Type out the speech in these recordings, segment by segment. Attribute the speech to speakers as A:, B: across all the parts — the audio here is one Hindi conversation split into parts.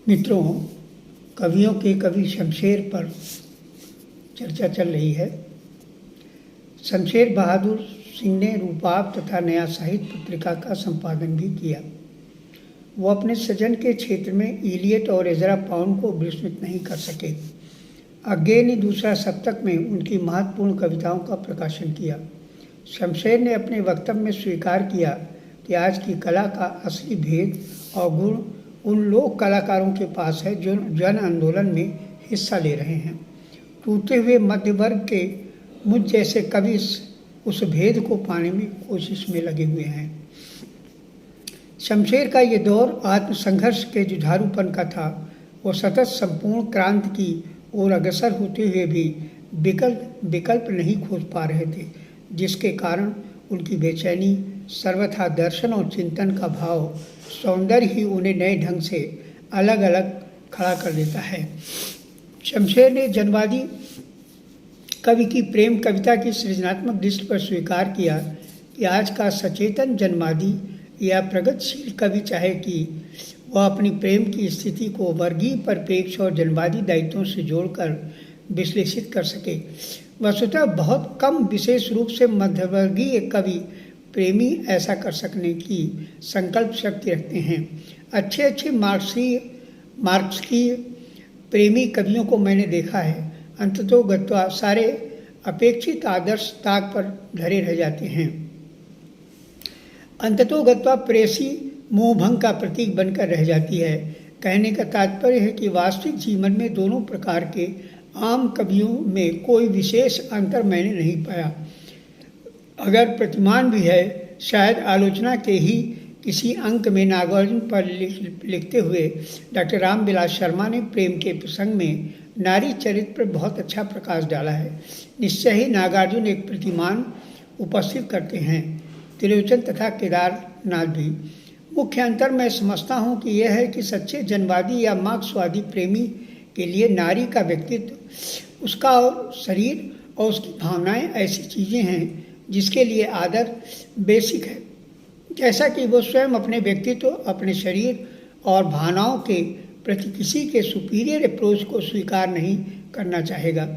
A: मित्रों, कवियों के कवि शमशेर पर चर्चा चल रही है। शमशेर बहादुर सिंह ने रूपाप तथा नया साहित्य पत्रिका का संपादन भी किया। वो अपने सृजन के क्षेत्र में इलियट और एजरा पाउंड को विस्मृत नहीं कर सके। अज्ञे ने दूसरा सप्तक में उनकी महत्वपूर्ण कविताओं का प्रकाशन किया। शमशेर ने अपने वक्तव्य में स्वीकार किया कि आज की कला का असली भेद और गुण उन लोक कलाकारों के पास है जो जन आंदोलन में हिस्सा ले रहे हैं। टूटे हुए मध्य वर्ग के मुझ जैसे कवि उस भेद को पाने में कोशिश में लगे हुए हैं। शमशेर का ये दौर आत्मसंघर्ष के जुझारूपन का था। वो सतत संपूर्ण क्रांति की ओर अग्रसर होते हुए भी विकल्प नहीं खोज पा रहे थे, जिसके कारण उनकी बेचैनी, सर्वथा दर्शन और चिंतन का भाव, सौंदर्य ही उन्हें नए ढंग से अलग अलग खड़ा कर देता है। शमशेर ने जनवादी कवि की प्रेम कविता की सृजनात्मक दृष्टि पर स्वीकार किया कि आज का सचेतन जनवादी या प्रगतिशील कवि चाहे कि वह अपनी प्रेम की स्थिति को वर्गीय परिप्रेक्ष्य और जनवादी दायित्वों से जोड़कर विश्लेषित कर सके। वस्तुतः बहुत कम, विशेष रूप से मध्यवर्गीय कवि प्रेमी ऐसा कर सकने की संकल्प शक्ति रखते हैं। अच्छे मार्क्स की प्रेमी कवियों को मैंने देखा है, अंततोगत्वा सारे अपेक्षित आदर्श ताक पर धरे रह जाते हैं। अंततोगत्वा प्रेसी मोहभंग का प्रतीक बनकर रह जाती है। कहने का तात्पर्य है कि वास्तविक जीवन में दोनों प्रकार के आम कवियों में कोई विशेष अंतर मैंने नहीं पाया। अगर प्रतिमान भी है, शायद आलोचना के ही किसी अंक में नागार्जुन पर लिखते हुए डॉक्टर रामविलास शर्मा ने प्रेम के प्रसंग में नारी चरित्र पर बहुत अच्छा प्रकाश डाला है। निश्चय ही नागार्जुन एक प्रतिमान उपस्थित करते हैं, त्रिलोचन तथा केदारनाथ भी। मुख्य अंतर मैं समझता हूँ कि यह है कि सच्चे जनवादी या मार्क्सवादी प्रेमी के लिए नारी का व्यक्तित्व, उसका शरीर और उसकी भावनाएं ऐसी चीज़ें हैं जिसके लिए आदर बेसिक है। जैसा कि वो स्वयं अपने व्यक्तित्व, अपने शरीर और भावनाओं के प्रति किसी के सुपीरियर अप्रोच को स्वीकार नहीं करना चाहेगा,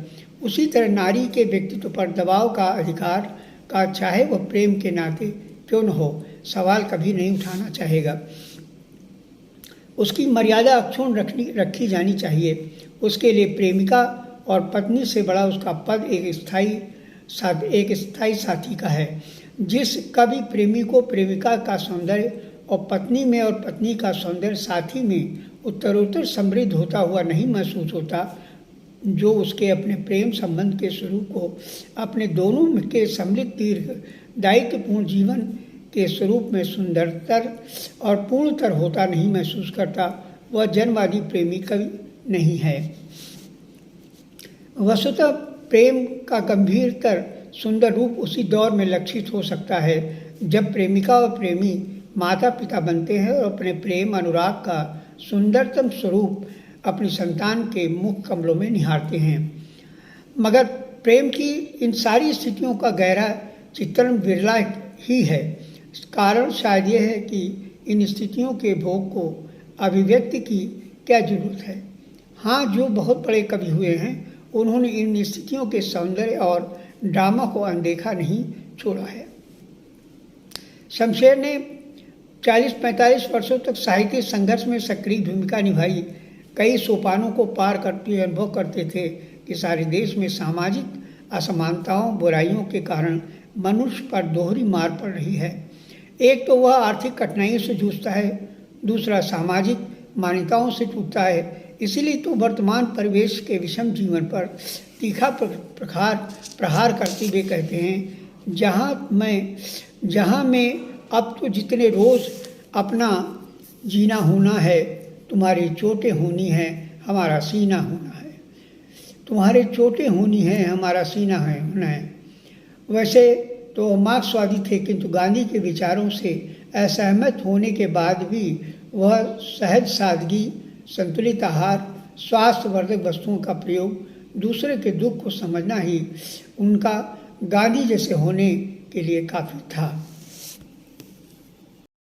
A: उसी तरह नारी के व्यक्तित्व पर दबाव का अधिकार का, चाहे वह प्रेम के नाते क्यों न हो, सवाल कभी नहीं उठाना चाहेगा। उसकी मर्यादा अक्षुण्ण रखी जानी चाहिए। उसके लिए प्रेमिका और पत्नी से बड़ा उसका पद एक स्थायी साथी का है। जिस कवि प्रेमी को प्रेमिका का सौंदर्य और पत्नी में और पत्नी का सौंदर्य साथी में उत्तरोत्तर समृद्ध होता हुआ नहीं महसूस होता, जो उसके अपने प्रेम संबंध के स्वरूप को अपने दोनों के समृद्ध दीर्घ दायित्वपूर्ण जीवन के स्वरूप में सुंदरतर और पूर्णतर होता नहीं महसूस करता, वह जनवादी प्रेमी कवि नहीं है। वस्तुतः प्रेम का गंभीरतर सुंदर रूप उसी दौर में लक्षित हो सकता है जब प्रेमिका और प्रेमी माता पिता बनते हैं और अपने प्रेम अनुराग का सुंदरतम स्वरूप अपनी संतान के मुख कमलों में निहारते हैं। मगर प्रेम की इन सारी स्थितियों का गहरा चित्रण विरला ही है। कारण शायद यह है कि इन स्थितियों के भोग को अभिव्यक्ति की क्या जरूरत है। हाँ, जो बहुत बड़े कवि हुए हैं उन्होंने इन स्थितियों के सौंदर्य और ड्रामा को अनदेखा नहीं छोड़ा है। शमशेर ने 40-45 वर्षों तक साहित्य संघर्ष में सक्रिय भूमिका निभाई। कई सोपानों को पार करते हुए अनुभव करते थे कि सारे देश में सामाजिक असमानताओं, बुराइयों के कारण मनुष्य पर दोहरी मार पड़ रही है। एक तो वह आर्थिक कठिनाइयों से जूझता है, दूसरा सामाजिक मान्यताओं से टूटता है। इसीलिए तो वर्तमान परिवेश के विषम जीवन पर तीखा प्रहार करते हुए कहते हैं, जहाँ में अब तो जितने रोज़ अपना जीना होना है, तुम्हारी चोटें होनी है, हमारा सीना होना है। तुम्हारे चोटें होनी है, हमारा सीना होना है। वैसे तो मार्क्सवादी थे, किंतु गांधी के विचारों से असहमत होने के बाद भी वह सहज सादगी, संतुलित आहार, स्वास्थ्यवर्धक वस्तुओं का प्रयोग, दूसरे के दुख को समझना ही उनका गांधी जैसे होने के लिए काफ़ी था।